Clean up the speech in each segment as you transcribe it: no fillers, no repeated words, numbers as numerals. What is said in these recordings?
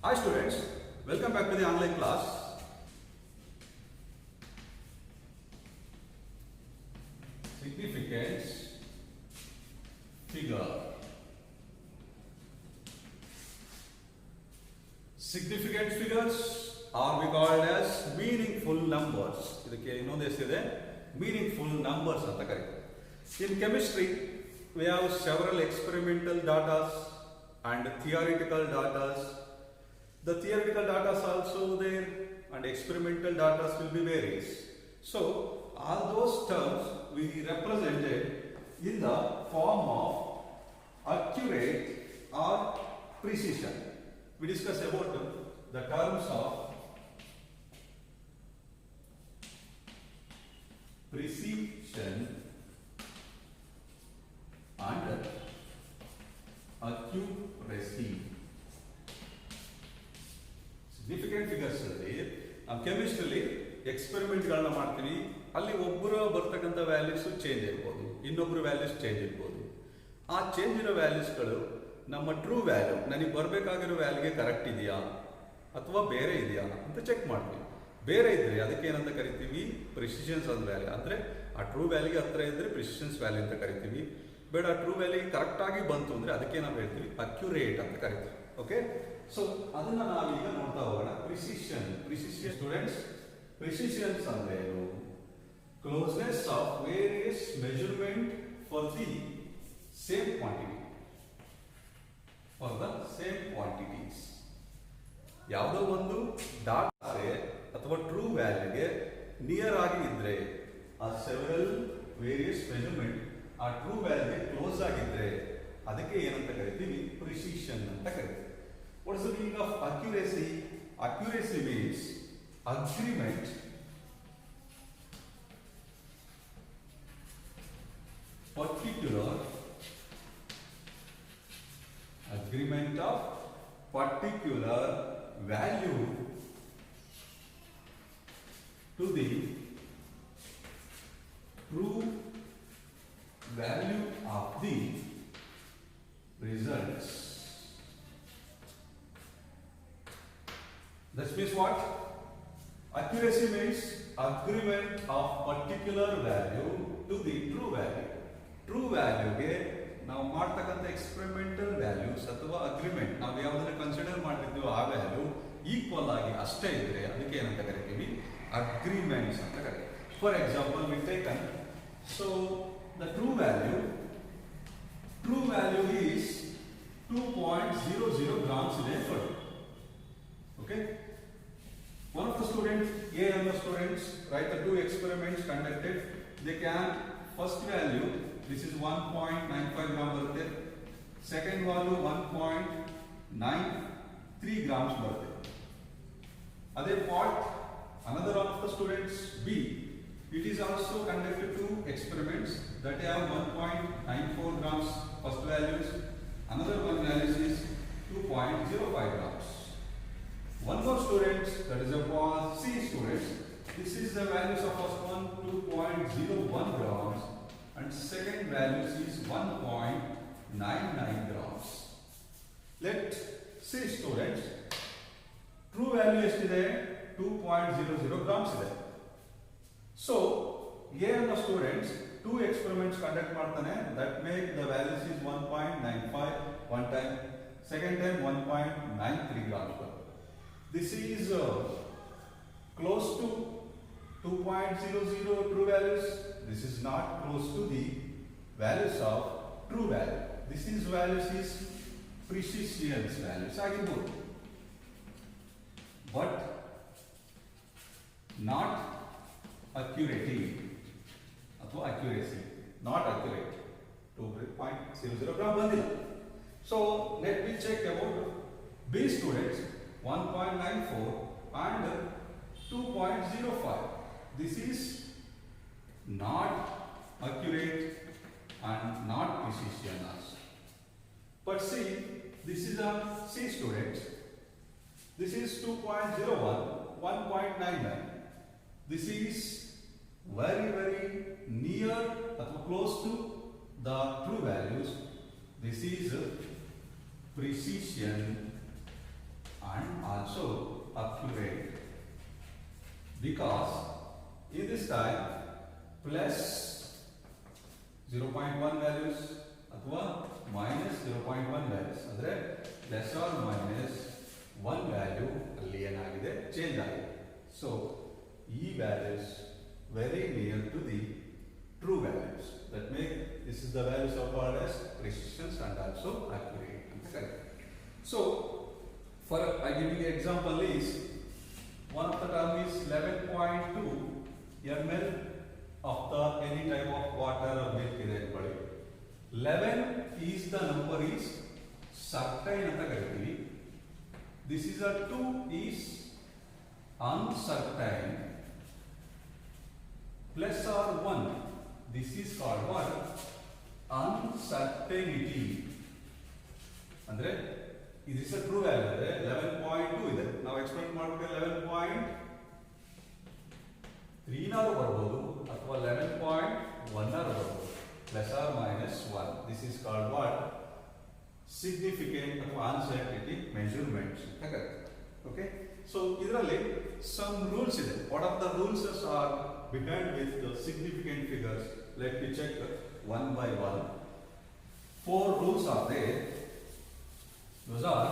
Hi students, welcome back to the online class. Significance figure. Significant figures are we called as meaningful numbers. ಇದಕ್ಕೆ ಇನ್ನೊಂದು ಹೆಸರಿದೆ meaningful numbers ಅಂತ ಕರೀತಾರೆ. In chemistry, we have several experimental data and theoretical data. The theoretical data is also there and experimental data will be various. So all those terms we represented in the form of accurate or precision. We discuss about the terms of precision and accuracy. Significant figures ಅಲ್ಲಿ ನಾವು ಕೆಮಿಸ್ಟ್ರಿಲಿ ಎಕ್ಸ್ಪೆರಿಮೆಂಟ್ಗಳನ್ನ ಮಾಡ್ತೀವಿ. ಅಲ್ಲಿ ಒಬ್ಬರು ಬರ್ತಕ್ಕಂಥ values change ಇರ್ಬೋದು, ಇನ್ನೊಬ್ಬರು values change ಇರ್ಬೋದು. ಆ ಚೇಂಜ್ ಇರೋ ವ್ಯಾಲ್ಯೂಸ್ಗಳು ನಮ್ಮ ಟ್ರೂ ವ್ಯಾಲ್ಯೂ ನನಗೆ ಬರಬೇಕಾಗಿರೋ ವ್ಯಾಲ್ಯೂಗೆ ಕರೆಕ್ಟ್ ಇದೆಯಾ ಅಥವಾ ಬೇರೆ ಇದೆಯಾ ಅಂತ ಚೆಕ್ ಮಾಡ್ತೀವಿ. ಬೇರೆ ಇದ್ರೆ ಅದಕ್ಕೆ ಏನಂತ ಕರಿತೀವಿ, ಪ್ರಿಸಿಷನ್ಸ್ ಅಂತ ವ್ಯಾಲ್ಯೂ. ಅಂದರೆ ಆ ಟ್ರೂ ವ್ಯಾಲ್ಯೂಗೆ ಹತ್ರ ಇದ್ರೆ ಪ್ರಿಸಿಷನ್ಸ್ ವ್ಯಾಲ್ಯೂ ಅಂತ ಕರಿತೀವಿ. ಬೇಡ ಟ್ರೂ ವ್ಯಾಲ್ಯೂಗೆ ಕರೆಕ್ಟಾಗಿ ಬಂತು ಅಂದರೆ ಅದಕ್ಕೆ ನಾವು ಹೇಳ್ತೀವಿ ಅಕ್ಯುರೇಟ್ ಅಂತ ಕರಿತೀವಿ. ಓಕೆ, ಸೊ ಅದನ್ನ ನಾವೀಗ ನೋಡ್ತಾ ಹೋಗೋಣ. ಪ್ರಿಸಿಷನ್ ಸ್ಟೂಡೆಂಟ್ಸ್, ಪ್ರಿಸಿಷನ್ಸ್ ಅಂದ್ರೆ ಏನು? Closeness of various measurement for the same quantity, for the same quantities. ಯಾವುದೋ ಒಂದು ಡಾಟಾಗೆ ಅಥವಾ ಟ್ರೂ ವ್ಯಾಲ್ಯೂಗೆ ನಿಯರ್ ಆಗಿ ಇದ್ರೆ, ಆ ಸೆವೆರಲ್ ವೇರಿಯಸ್ ಮೆಜರ್ಮೆಂಟ್ ಆ ಟ್ರೂ ವ್ಯಾಲ್ಯೂಗೆ ಕ್ಲೋಸ್ ಆಗಿದ್ರೆ ಅದಕ್ಕೆ ಏನಂತ ಕರಿತೀವಿ, ಪ್ರಿಸಿಷನ್ ಅಂತ ಕರಿತೀವಿ. What is the meaning of accuracy? Accuracy means agreement of particular value to the true value of the results. This means what? Accuracy means agreement of particular value to the true value. True value ಗೆ ನಾವು ಮಾಡ್ತಕ್ಕಂಥ experimental values ಅಥವಾ agreement ನಾವು ಯಾವುದನ್ನ consider ಮಾಡಿರ್ತೀವೋ ಆ value equal ಆಗಿ ಅಷ್ಟೇ ಇದ್ರೆ ಅದಕ್ಕೆ ಏನಂತ ಕರಿತೀವಿ, ಅಗ್ರಿಮೆಂಟ್ಸ್ ಅಂತ ಕರಿತೀವಿ. For example we taken, so the true value is 2.00 grams ಇದೆ ಫರ್. Okay, one of the students, A and the students write the two experiments conducted. They can first value, this is 1.95 gram barte, second value 1.93 grams barte. Other part, another one of the students, B, it is also conducted two experiments that have 1.94 grams first values, another one values is 2.05 grams. One more student, that is a C students, this is the values of first one 2.01 grams and second values is 1.99 grams. Let C students, true value ಎಷ್ಟಿದೆ, 2.00 grams ಇದೆ. So A and the students two experiments conduct ಮಾಡ್ತಾನೆ, that make the values is 1.95 one time, second time 1.93 grams. This is close to 2.00 true values. This is not close to the values of true value. This is values is precision values ಆಗಿರ್ಬೋದು, but not accuracy ಅಥವಾ accuracy, not accurate. 2.00 gram ಬಂದಿಲ್ಲ. So let me check about B students, 1.94 and 2.05. This is not accurate and not precision also. But see, this is a C student. This is 2.01, 1.99. This is very near or close to the true values. This is precision and because in this time plus 0.1 values ಅಥವಾ minus 0.1 values ಅಂದ್ರೆ plus or minus 1 value ಅಲ್ಲಿ ಏನಾಗಿದೆ change ಆಗಿದೆ. So ಈ values very near to the true values. That means this is the values are called as precision and also accurate. So for I give you the example is one of the term is 11.2 ml of the any type of water or milk ಇದೆ ಅನ್ಕೊಳ್ಳಿ. 11 is the number is certain ಅಂತ ಕರಿತೀವಿ. This is a 2 is uncertain plus or 1. This is called what? Uncertainty. ಅಂದ್ರೆ ಇದು is a true value ಅಂದ್ರೆ 11.2 ಇದೆ. ನಾವು expect ಮಾಡ್ಬಿಟ್ಟು 11.3 ನಾರು ಬರ್ಬೋದು ಅಥವಾ 11.1 ನಾರು ಬರ್ಬೋದು. Plus or minus 1. This is called what? Significant ಅಥವಾ uncertainty measurements. Okay? So ಇದರಲ್ಲಿ some rules ಇದೆ. What of the rules are began with the significant figures? Let me check one by one. 4 rules are there. Those are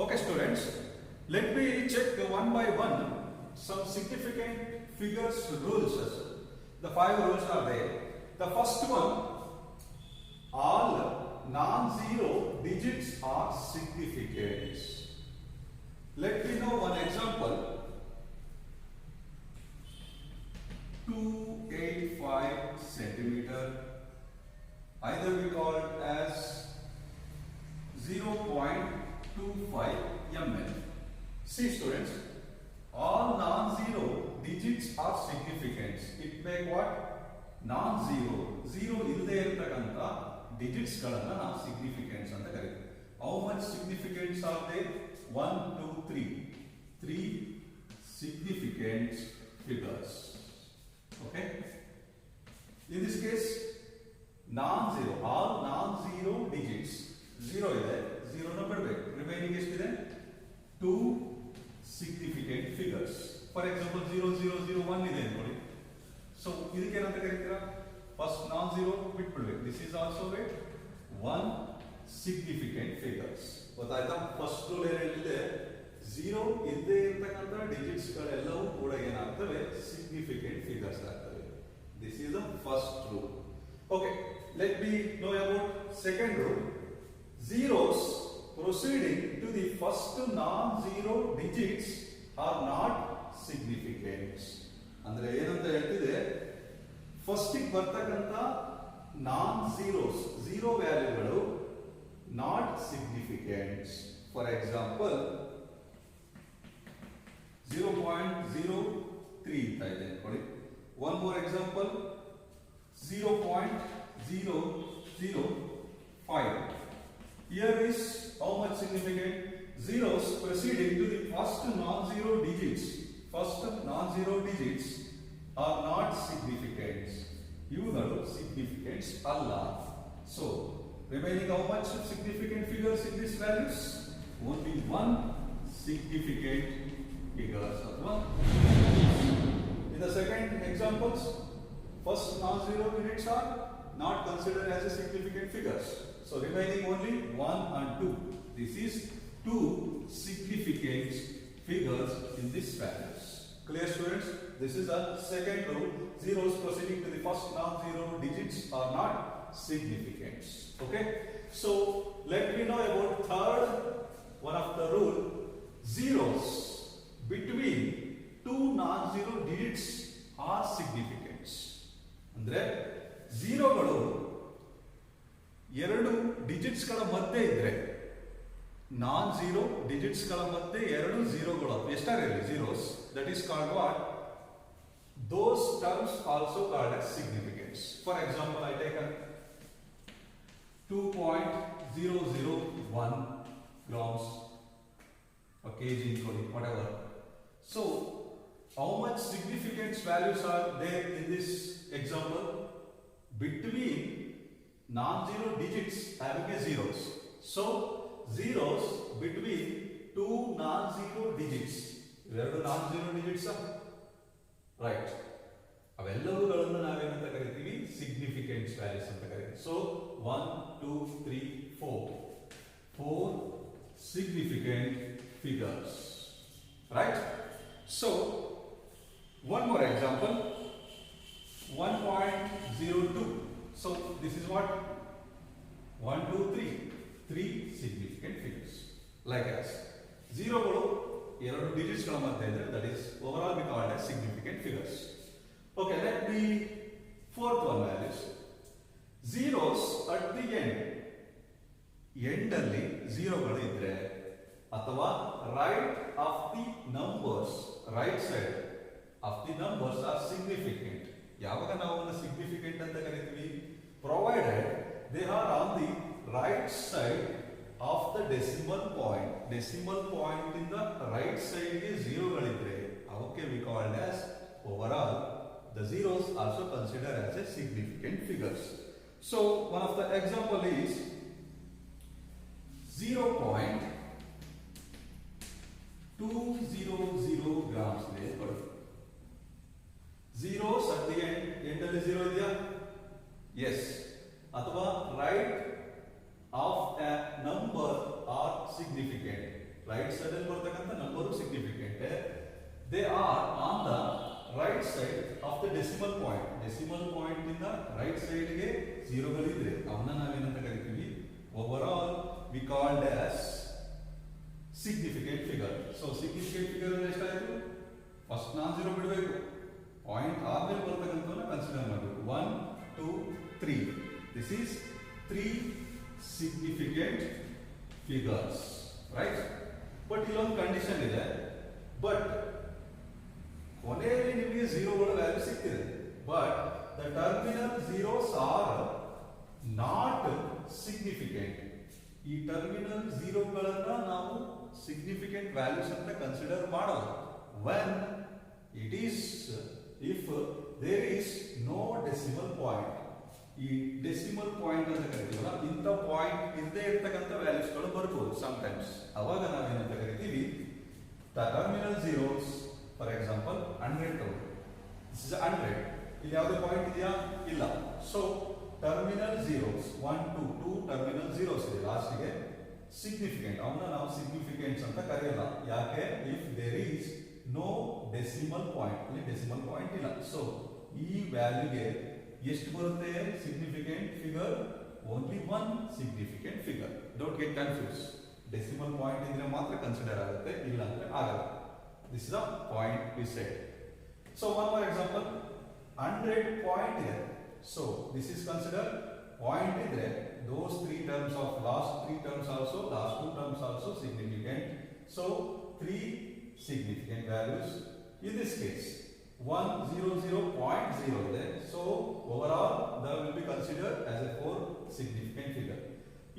okay students, let me check one by one some significant figures rules. The 5 rules are there. The first one, all non-zero digits are significant. Let me know one example. 285 centimeter, either we call it as 0.25 ml. See students, all non-zero digits are significant. It make what? Non-zero, zero illದೆ ಇರತಕ್ಕಂತ digits ಗಳನ್ನ ನಾವು significance ಅಂತ ಕರೀತೀವಿ. How much significance are there? 1, 2, 3. 3 significant figures. Okay? In this case, non-zero, all non-zero digits, 0 ಇದೆ, 0 ನ ಬಿಡಬೇಕು. Remaining ಎಷ್ಟಿದೆ? 2 significant figures. For example, 0001 ಇದೆ ಅನ್ಕೊಳ್ಳಿ. So ಇದಕ್ಕೆ ಏನಂತ ಕರೀತೀರಾ? First non-zero ಬಿಟ್ಬಿಡ್ಬೇಕು. This is also a 1 significant figures. ಗೊತ್ತಾಯ್ತಾ? First rule ಏನಿದೆ? 0 ಇಲ್ಲದೆ ಇರತಕ್ಕಂತ ಡಿಜಿಟ್ಸ್ ಗಳೆಲ್ಲವೂ ಕೂಡ ಏನಾಗ್ತವೆ? Significant figures ಆಗ್ತವೆ. This is the first rule. Okay, let me know about second rule. Zeros proceeding to the first non-zero digits are not significant. ಅಂದ್ರೆ ಏನಂತ ಹೇಳ್ತಿದೆ, first ಗೆ ಬರ್ತಕ್ಕಂತ ನಾನ್ zeros, zero ವ್ಯಾಲ್ಯೂಗಳು ನಾಟ್ ಸಿಗ್ನಿಫಿಕೆಂಟ್. ಫಾರ್ ಎಕ್ಸಾಂಪಲ್ 0.03 ಅಂತ ಇದೆ ಅನ್ಕೊಳ್ಳಿ. One more example 0.005. Here is how much significant? Zeros proceeding to the first non-zero digits. First non-zero digits are not significant. ಇವುಗಳು significant ಅಲ್ಲ. So remaining how much significant figures in these values? Only 1 significant figures. In the second examples, first non-zero units are not considered as a significant figures. So remaining only 1 and 2. This is 2 significant figures in these values. Clear students? This is the second rule. Zeros proceeding to the first non-zero digits are not significant. Okay? So let me know about third one of the rule. Zeros between 2 non-zero digits are significant. ಅಂದ್ರೆ ಝೀರೋಗಳು ಎರಡು digits ಗಳ ಮಧ್ಯೆ ಇದ್ರೆ, non zero digits ಗಳ ಮಧ್ಯೆ ಎರಡು ಝೀರೋಗಳು ಎಷ್ಟಾಗಿರಲಿ zeros, that is called what? Those terms also called as significance. For example I take 2.001 grams or kg, whatever. So how much significance values are there in this example? Between non-zero digits having a zeros. So zeros between two non-zero digits. ಇವೆರಡು non-zero digits right. ಅವೆಲ್ಲವುಗಳನ್ನು ನಾವೇನಂತ ಕರಿತೀವಿ significant values ಅಂತ ಕರಿತೀವಿ. So 1 2 3 4 significant figures, right? So one more example, 1.02. So this is what 1 2 3 three significant figures. Like as zero ಗಳು ಎರಡು digits ಗಳ ಮಧ್ಯೆ ಇದ್ರೆ that is overall we called as significant figures. Okay, let me fourth one values. Zeros at the end ಅಲ್ಲಿ ಝೀರೋಗಳು ಇದ್ರೆ ಅಥವಾ right of the numbers right side of the numbers are significant. ಯಾವಾಗ ನಾವು ಅವನ್ನ ಸಿಗ್ನಿಫಿಕೆಂಟ್ ಅಂತ ಕರಿತೀವಿ? Provided they are on the right side of the decimal point. Decimal point ಇಂದ right side ಗೆ ಝೀರೋಗಳಿದ್ರೆ ಅವಕ್ಕೆ we called as overall the zeros also considered as a significant figures. So one of the example is 0.200 grams ಇದೆ ನೋಡಿ. zeros at the end ಅಲ್ಲಿ zero ಇದೆಯಾ? yes. ಅಥವಾ right of a number are significant. right side ಅಲ್ಲಿ ಬರ್ತಕ್ಕಂತ number significant. they are on the right side of the decimal point. decimal point ಇಂದ right side ಗೆ ಝೀರೋಗಳಿದ್ರೆ ಅವನ್ನ ನಾವೇನಂತ ಕರಿತೀವಿ? overall we called as significant figure. So significant figure ಅಂದ್ರೆ ಎಷ್ಟಾಯಿತು? First non zero ಬಿಡಬೇಕು, point ಆದ್ಮೇಲೆ ಬರ್ತಕ್ಕಂಥವನ್ನ ಕನ್ಸಿಡರ್ ಮಾಡಬೇಕು. 1 2 3 this is three significant figures, right? But ಇಲ್ಲೊಂದು ಕಂಡೀಷನ್ ಇದೆ. ಬಟ್ ಕೊನೆಯಲ್ಲಿ ನಿಮಗೆ ಝೀರೋಗಳ ವ್ಯಾಲ್ಯೂ ಸಿಗ್ತಿದೆ. But the terminal zeros are not significant. ಈ ಟರ್ಮಿನಲ್ ಝೀರೋಗಳನ್ನ ನಾವು ಸಿಗ್ನಿಫಿಕೆಂಟ್ ವ್ಯಾಲ್ಯೂಸ್ ಅಂತ ಕನ್ಸಿಡರ್ ಮಾಡೋದು when it is if there is no decimal point. ಈ ಡೆಸಿಮಲ್ ಪಾಯಿಂಟ್ ಅಂತ ಕರಿತೀವಲ್ಲ, ಇಂಥ ಪಾಯಿಂಟ್ ಇರದೇ ಇರ್ತಕ್ಕಂಥ ವ್ಯಾಲ್ಯೂಸ್ಗಳು ಬರ್ಬೋದು ಸಮಟೈಮ್ಸ್. ಅವಾಗ ನಾವೇನಂತ ಕರಿತೀವಿ? The terminal zeros for example 100 ತಗೊಳ್ಳಿ. This is 100. ಇಲ್ಲಿ ಯಾವುದೇ ಪಾಯಿಂಟ್ ಇದೆಯಾ? ಇಲ್ಲ. So terminal zeros 1 2 terminal zeros ಇದೆ ಲಾಸ್ಟ್ಗೆ ಸಿಗ್ನಿಫಿಕೆಂಟ್. ಅವನ್ನ ನಾವು ಸಿಗ್ನಿಫಿಕೆಂಟ್ಸ್ ಅಂತ ಕರೆಯಲ್ಲ. ಯಾಕೆ? If there is no decimal point. ಇಲ್ಲಿ ಡೆಸಿಮಲ್ ಪಾಯಿಂಟ್ ಇಲ್ಲ. ಸೊ ಈ ವ್ಯಾಲ್ಯೂಗೆ ಎಷ್ಟು ಬರುತ್ತೆ significant figure? Only one significant figure. Don't get confuse. Decimal point ಇದ್ರೆ ಮಾತ್ರ ಕನ್ಸಿಡರ್ ಆಗುತ್ತೆ, ಇಲ್ಲ ಅಂದ್ರೆ ಆಗಲ್ಲ. This is a point we said. So one more example, 100 point here. So this is considered point idre those three terms of last three terms also, last two terms also significant. So three significant values. In this case 100.0 there. So overall that will be considered as a four significant figure.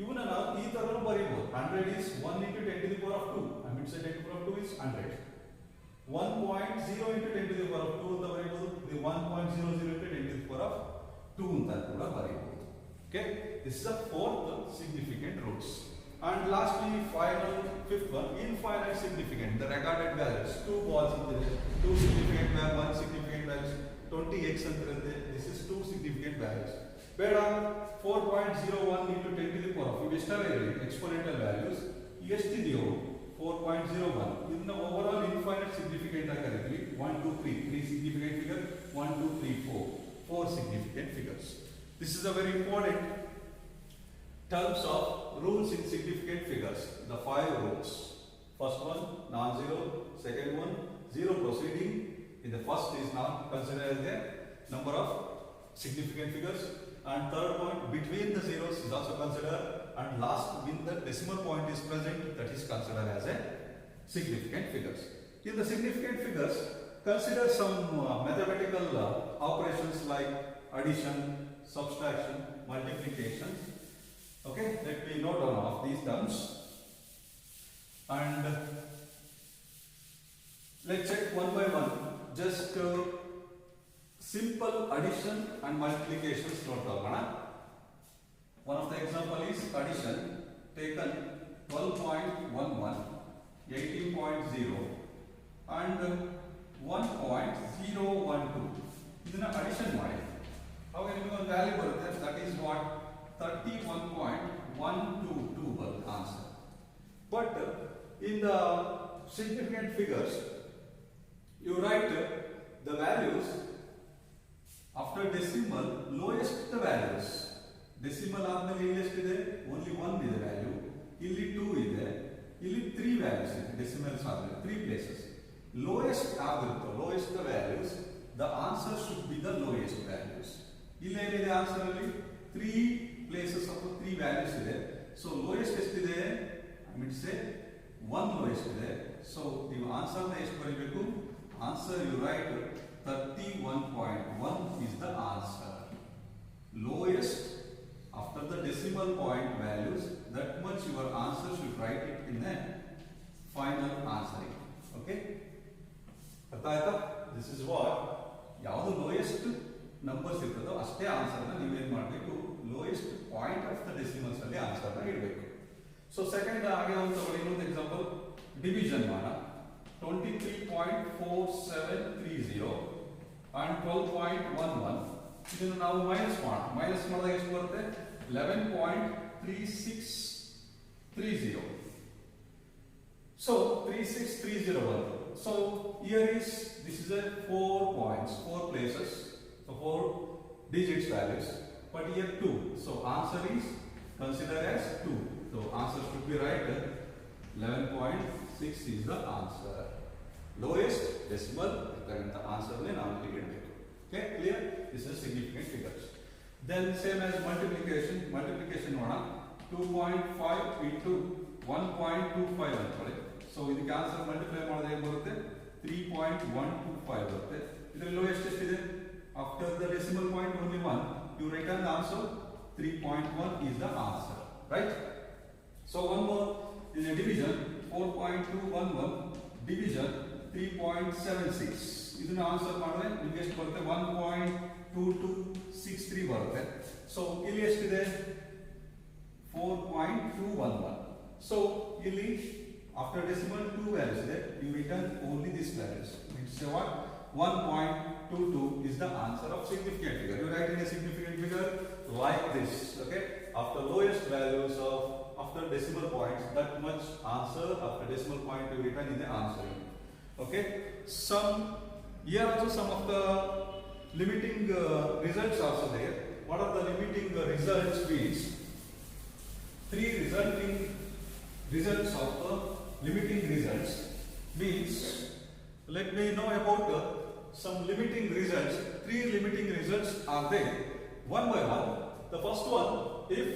Even now ee tara bariyಬಹುದು. 100 is 1 into 10 to the power of 2. I mean say 10 to the power of 2 is 100. 1.0 into 10 to the power of 2 ಅಂತ ಬರೆಯಬಹುದು. 1.00 into 10 to the power of 2 ಅಂತ ಕೂಡ ಬರೆಯಬಹುದು. Okay, this is the fourth significant roots. And lastly final fifth one, infinite significant. The recorded values, two balls ಇದೆ, two significant values, one significant values, 20x ಅಂತ ಇರುತ್ತೆ. This is two significant values. ಬೇಡ 4.01 into 10 to the power of ಇವೆಷ್ಟವೇ ಇರಲಿ ಎಕ್ಸ್ಪೋನೆಂಟಲ್ values ಎಷ್ಟಿದೆಯೋ 4.01 ಇದನ್ನ over infinite significant ಆಗಿ ಕರೀತೀವಿ. 1 2 3 3 significant figure, 1 2 3 4 4 significant figures. This is a very important terms of rules in significant figures. The five rules. First one non-zero, second one zero proceeding. In the first is not considered as the number of significant figures, and third point between the zeros is also considered, and last when the decimal point is present, that is considered as a significant figures. In the significant figures, consider some mathematical operations like addition, subtraction, multiplication. Okay, let me note down of these terms and let's check one by one. Just simple addition and multiplications note down. One of the example is addition. Taken 12.11, 18.0 and 1.012. ಇದನ್ನ addition ಮಾಡಿ ಅವಾಗ ನಿಮಗೆ ಒಂದು value ಬರುತ್ತೆ, that is what 31.122 ಬರುತ್ತೆ answer. But in the significant figures you write the values after decimal lowest the values. Decimal ಆದ್ಮೇಲೆ ಇಲ್ಲಿ ಎಷ್ಟಿದೆ? ಓನ್ಲಿ 1 ಇದೆ ವ್ಯಾಲ್ಯೂ, ಇಲ್ಲಿ 2 ಇದೆ, ಇಲ್ಲಿ 3 ವ್ಯಾಲ್ಯೂಸ್ ಇದೆ. ಡೆಸಿಮಲ್ಸ್ ಆದ್ಮೇಲೆ 3 ಪ್ಲೇಸಸ್ ಲೋಯೆಸ್ಟ್ ಆಗಿರುತ್ತೆ. Lowest the values, the answer should be the lowest values. ಇಲ್ಲಿ ಏನಿದೆ ಆನ್ಸರ್ ಅಲ್ಲಿ 3 ಪ್ಲೇಸಸ್ ಅಥವಾ 3 ವ್ಯಾಲ್ಯೂಸ್ ಇದೆ. ಸೊ ಲೋಯೆಸ್ಟ್ ಎಷ್ಟಿದೆ? ಐ ಮೀನ್ ಸೇ 1 ಲೋಯೆಸ್ಟ್ ಇದೆ. ಸೊ ನೀವು ಆನ್ಸರ್ ನ ಎಷ್ಟು ಬರೀಬೇಕು? Answer you write 31.1 is the answer. Lowest after the decimal point values, that much your answer should write it in the final answering. Okay, artha aayta? This is what yavadu lowest numbers irtado ashte answer na ನೀವು ಏನು ಮಾಡಬೇಕು, lowest point of the decimals ಅಲ್ಲಿ answer ನ ಇಡಬೇಕು. So second ಹಾಗೆ ಒಂದು ತಗೊಳ್ಳಿ, ಇನ್ನೊಂದು ಎಕ್ಸಾಂಪಲ್ ಡಿವಿಷನ್ ಮಾಡೋಣ. 23.4730 and 12.11. ಇದನ್ನು ನಾವು ಮೈನಸ್ ಮಾಡಿದಾಗ ಎಷ್ಟು ಬರುತ್ತೆ? 11.3630. So 3630 ಬರುತ್ತೆ. So here is, this is a 4 points, 4 places, so 4 digits values, but here 2. So answer is considered as 2. So answer should be right. 11.6 is the answer. Lowest decimal the answer ne ನಾವು ಇಲ್ಲಿ ಇಡಬೇಕು. Okay, clear? This is significant figures. Then same as multiplication. Multiplication ನೋಡೋಣ. 2.5 into 1.25 ಅನ್ಕೊಳ್ಳಿ. So ಇದಕ್ಕೆ answer multiply ಮಾಡಿದ್ರೆ ಏನು ಬರುತ್ತೆ? 3.125 ಬರುತ್ತೆ. ಇದರಲ್ಲಿ ಲೋಯೆಸ್ಟ್ ಎಷ್ಟಿದೆ? After the decimal point only 1. You return the answer 3.1 is the answer, right? So one more in a division, 4.211 division 3.76. ಇದನ್ನ ಆನ್ಸರ್ ಮಾಡಿದ್ರೆ ನಿಮಗೆ ಎಷ್ಟು ಬರುತ್ತೆ? 1.2263 ಬರುತ್ತೆ. ಸೊ ಇಲ್ಲಿ ಎಷ್ಟಿದೆ? 4.211. ಸೊ ಇಲ್ಲಿ after decimal 2 values ಇದೆ, you return only these values. Means what? 1.22 is the answer of significant figure. You write in a significant figure like this. Okay, after lowest values of after decimal points, that much answer after decimal point you return in the answering. Okay, here also some of the limiting results also there. What are the limiting results means? 3 resulting results of the limiting results means, let me know about some limiting results. 3 limiting results are there, one by one. The first one, if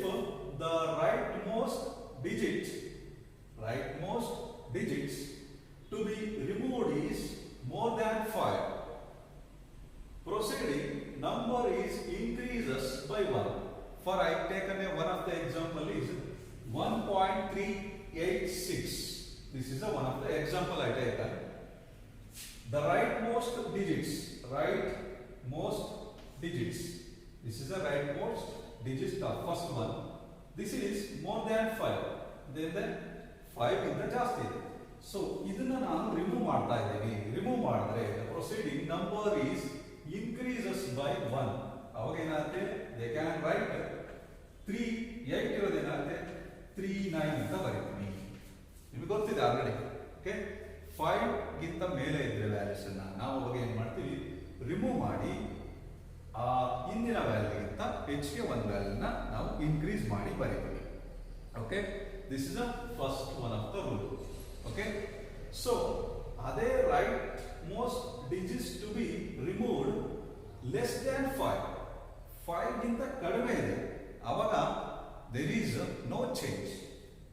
the rightmost digits to be removed is more than 5, proceeding number is increases by 1. For I taken one of the example is 1.386. This is one of the example I taken. The rightmost digits. This is the rightmost digits, the first one. This is more than 5. Then the 5 ಇಂದ ಜಾಸ್ತಿ ಇದೆ. So ಇದನ್ನ ನಾನು remove ಮಾಡ್ತಾ ಇದ್ದೀನಿ. Remove ಮಾಡಿದ್ರೆ the proceeding number is increases by 1. ಅವಾಗ ಏನಾಗುತ್ತೆ? They can write 38 ಇರೋದು ಏನಾಗುತ್ತೆ? 39 ಅಂತ ಬರೀತೀನಿ. ನಿಮಗೆ ಗೊತ್ತಿದೆ ಆಲ್ರೆಡಿ. ಓಕೆ, 5 ಗಿಂತ ಮೇಲೆ ಇದ್ರೆ ವ್ಯಾಲ್ಯೂಸ್ ಅನ್ನ ನಾವು ಅವಾಗ ಏನು ಮಾಡ್ತೀವಿ? ರಿಮೂವ್ ಮಾಡಿ ಆ ಹಿಂದಿನ ವ್ಯಾಲ್ಯೂಗಿಂತ ಹೆಚ್ಚಿಗೆ ಒಂದು ವ್ಯಾಲ್ಯೂನ ನಾವು ಇನ್ಕ್ರೀಸ್ ಮಾಡಿ ಬರೀತೀವಿ. Okay, this is the first one of the rule. Okay, so ಅದೇ right most digits to be removed less than 5 ಗಿಂತ ಕಡಿಮೆ ಇದೆ, ಅವಾಗ there is no change.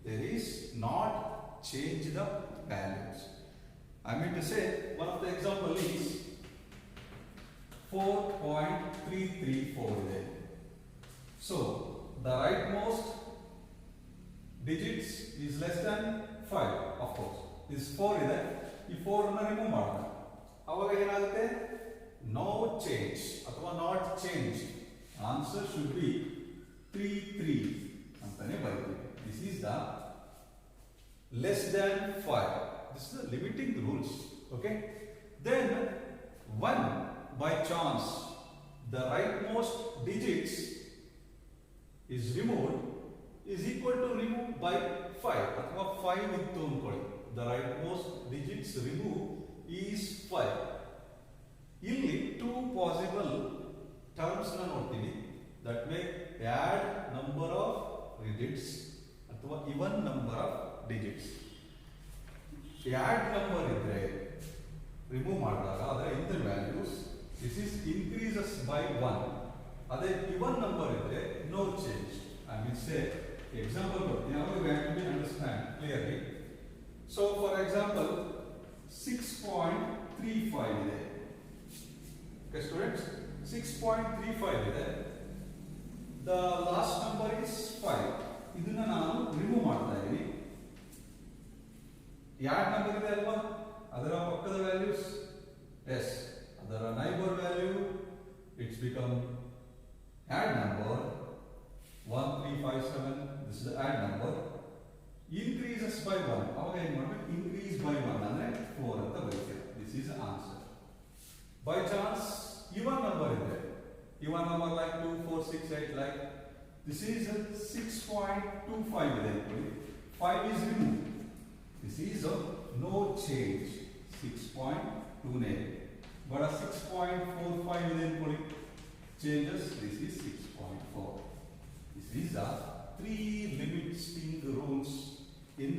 There is not change the values. I mean to say, one of the example is 4.334 there. So the rightmost digits is less than 5, of course. This 4 ಇದೆ, ಈ 4 ಅನ್ನು remove ಮಾಡೋಣ. ಅವಾಗ ಏನಾಗುತ್ತೆ? No change ಅಥವಾ not change. Answer should be 33 ಅಂತಾನೆ ಬರೀತೀವಿ. This is the less than 5. This is the limiting rules. Okay. Then 1 by chance the rightmost digits is removed is equal to remove by 5 ಅಥವಾ 5 ಇತ್ತು ಅನ್ಕೊಳ್ಳಿ. The rightmost digits remove is 5. ಇಲ್ಲಿ 2 possible terms ನ ನೋಡ್ತೀವಿ that may add number of digits ಅಥವಾ even number of digits. add number ಇದ್ರೆ remove ಮಾಡಿದಾಗ ಅದರ in values this is increases by 1. ಅದೇ even number ಇದ್ರೆ no change. I mean say example ಕೊಡ್ತೀನಿ, now we have to understand clearly. So for example 6.35 ಇದೆ. Okay students, 6.35 ಇದೆ. The last number is 5. ಇದನ್ನ ನಾನು ರಿಮೂವ್ ಮಾಡ್ತಾ ಇದ್ದೀನಿ. ಯಾಡ್ ನಂಬರ್ ಇದೆ ಅಲ್ವಾ, ಅದರ ಪಕ್ಕದ ವ್ಯಾಲ್ಯೂಸ್ ಎಸ್, ಅದರ neighbour value it's become add number 1357. this is the add number increases by 1. ಅವಾಗ ಏನು ಮಾಡಬೇಕು, increase by 1 ಅಂದ್ರೆ 4 ಅಂತ ಬರೀತೀವಿ. this is the answer. by chance even number ಇದೆ, even number like 2 4 6 8 like this is 6.25 ಇದೆ ಅನ್ಕೊಳ್ಳಿ, 5 is removed. this is a no change 6.29. but 6.45 ಇದೆ ಅನ್ಕೊಳ್ಳಿ, changes. this is 6.4. this is the 3 limiting rules in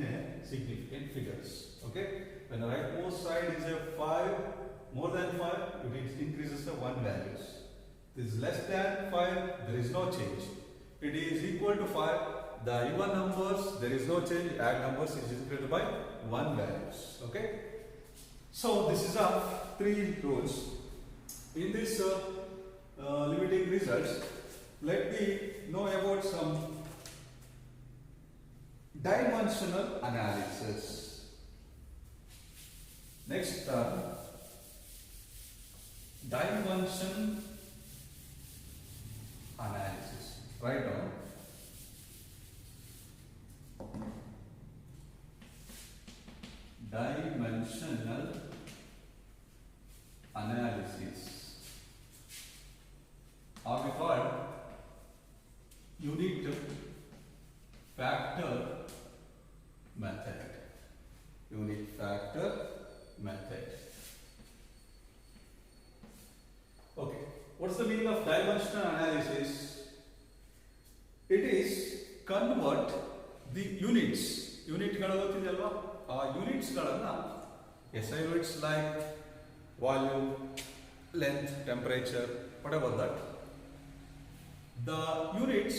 significant figures. Okay, when the rightmost side is a 5, more than 5, it increases the 1 values. This is less than 5, there is no change. It is equal to 5, the even numbers there is no change, add numbers is equal to by 1 values. Okay, so this is our 3 rules. In this limiting results, let me know about some dimensional analysis. Next term, dimension analysis. Write down. Dimensional analysis, or we call unit factor method. Unit factor method. Okay, what's the meaning of dimensional analysis? It is convert the units. Unit ಗಳು ಗೊತ್ತಿದೆ ಅಲ್ವಾ, ಆ units ಗಳನ್ನ SI units like volume, length, temperature, whatever that, the units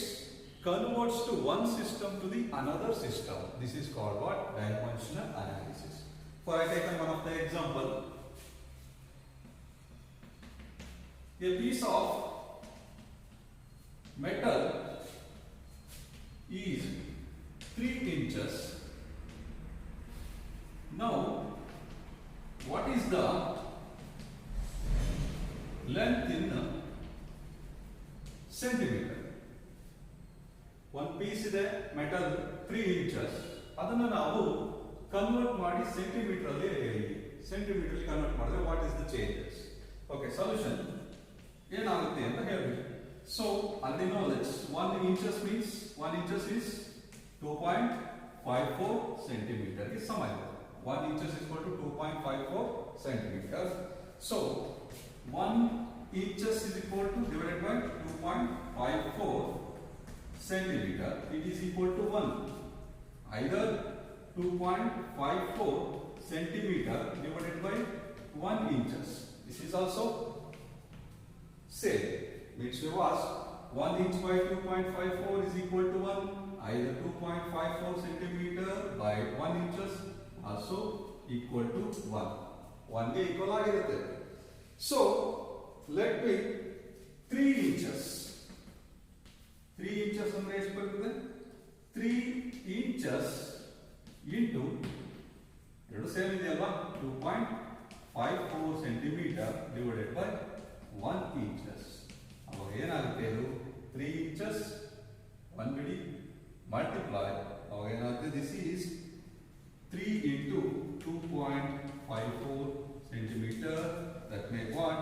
converts to one system to the another system. This is called what? Dimensional analysis. For I take one of the example. A piece of metal is 3 inches. Now, what is the length in centimeter? One piece ಇದೆ metal 3 inches. ಅದನ್ನು ನಾವು convert ಮಾಡಿ centimetre ಅಲ್ಲಿ convert ಮಾಡಿದ್ರೆ what is the changes? Okay, solution ಏನಾಗುತ್ತೆ ಅಂತ ಹೇಳ್ಬೇಕು. So ಅಲ್ಲಿ knowledge 1 inches means 1 inches is 2.54 centimeter ಗೆ ಸಮ ಇದೆ. 1 inches is equal to 2.54 centimeters. So 1 inches is equal to divided by 2.54 centimeter. It is equal to 1. Either 2.54 centimeter divided by 1 inches. This is also same. Which was 1 inch by 2.54 is equal to 1. Either 2.54 centimeter by 1 inches also equal to 1. 1 ಗೆ equal ಆಗಿರುತ್ತೆ. So let me 3 inches. 3 inches ಅಂದ್ರೆ ಎಷ್ಟು ಬರುತ್ತೆ? 3 inches into ಎರಡು same ಇದೆಯಲ್ವಾ, 2.54 centimeter divided by 1 inches. ಅವಾಗ ಏನಾಗುತ್ತೆ ಇದು? 3 inches 1 multiply, again this is 3 into 2.54 centimeter, that make what?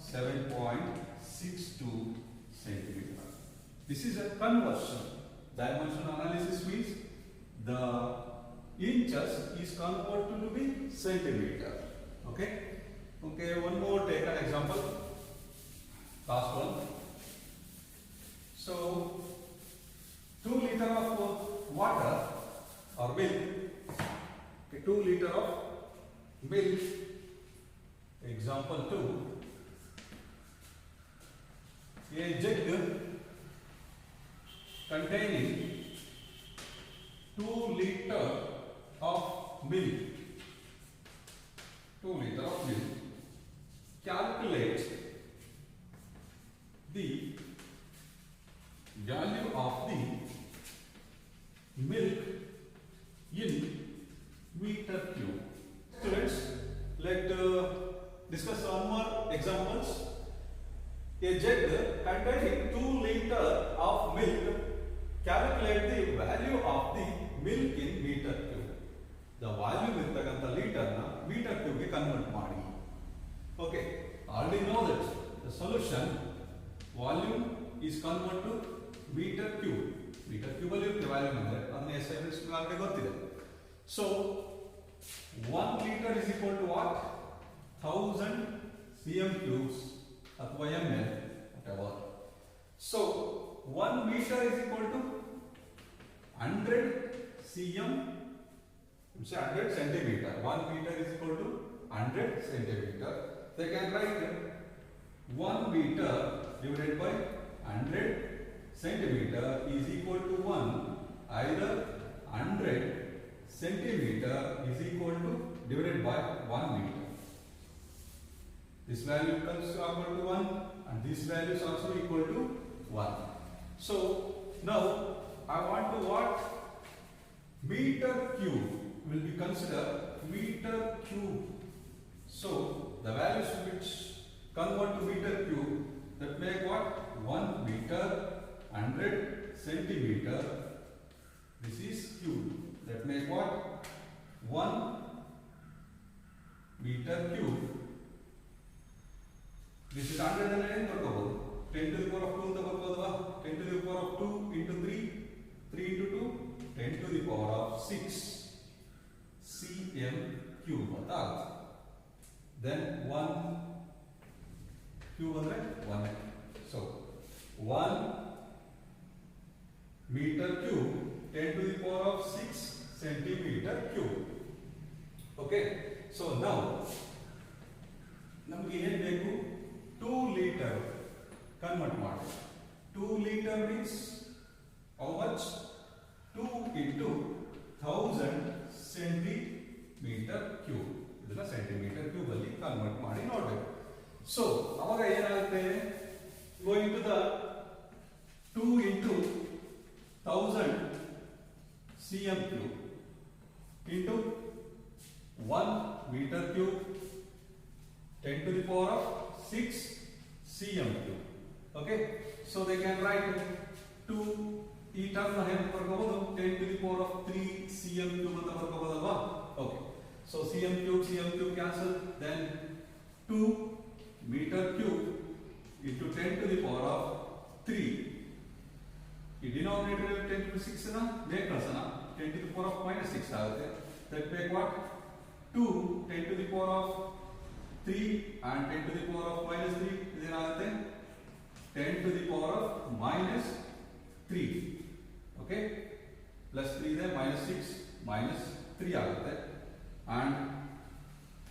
7.62 centimeter. This is a conversion. Dimension analysis means the inches is converted to be centimeter. Okay? Okay, one more, take an example. Last one. So, 2 liter of water or milk, 2 liter of milk, example 2, a jug containing 2 liter of milk, 2 liter of milk, calculate the value of the milk in meter cube. Students, let's discuss some more examples. A jug containing 2 liter of milk, calculate the value of the milk in meter cube. The volume ಇರ್ತಕ್ಕಂಥ liter na meter cube ಗೆ convert ಮಾಡಿ. Okay, already know that the solution volume is converted to meter cube. Meter cube ಅಲ್ಲಿ ಇರುತ್ತೆ volume ಅಂದ್ರೆ ಅದನ್ನ SI units already ಗೊತ್ತಿದೆ. So 1 liter is equal to what? 1000 cm cubes ಅಥವಾ ml, whatever. So 1 meter is equal to 100 cm, say 100 centimeter. 1 meter is equal to 100 centimeter. They can write 1 meter divided by 100 centimeter is equal to 1. Either 100 centimeter is equal to divided by 1 meter. This value comes equal to 1 and this value is also equal to 1. So now I want to what? Meter cube will be considered meter cube. So the values which convert to meter cube, that make what? 1 meter, 100 centimeter. This is cube. That make what? 1 meter cube. This is 100 and 10 to the power of 2 ಅಂತ ಬರ್ಬೋದಾ? 10 to the power of 2 into 3, 3 into 2, 10 to the power of 6 cm cube ಅಂತ ಆಗುತ್ತೆ. Then 1 cube ಅಂದ್ರೆ 1. So 1 meter cube, 10 to the power of 6 centimeter cube. Okay, so now ನಮಗೆ ಏನು ಬೇಕು? 2 liter convert ಮಾಡಿ. 2 liter means how much? 2 into 1000 centimeter cube. ಇದನ್ನ centimeter cube ಅಲ್ಲಿ convert ಮಾಡಿ ನೋಡಬೇಕು. So ಅವಾಗ ಏನಾಗುತ್ತೆ? Going to the 2 into 1000 cm cube into 1 meter cube, 10 to the power of 6 cm cube. Okay, so they can write 2 ಈ term ನ ಹೆಂಗೆ ಬರ್ಕೋಬಹುದು? 10 to the power of 3 cm cube ಅಂತ ಬರ್ಕೋಬಹುದಲ್ವಾ? Okay, so cm cube cancel, then 2 meter cube into 10 to the power of 3. ಈ denominator 10 to the 6 ನ ಬೇಗ ಕಳ್ಸೋಣ. 10 to the power of -6 ಆಗುತ್ತೆ. That make what? 2 10 to the power of 3 and 10 to the power of -3 ಇದೇನಾಗುತ್ತೆ? 10 to the power of -3. Okay, plus 3 ಇದೆ, -6 -3 ಆಗುತ್ತೆ, and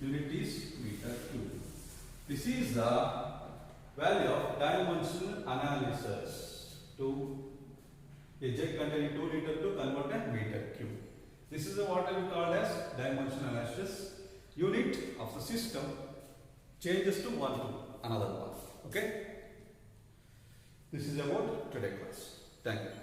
unit is meter cube. This is the value of dimensional analysis to a jug containing 2 liter to convert a meter cube. This is what I will call as dimensional analysis. Unit of the system changes to one to another one. Okay, this is about today's class. Thank you.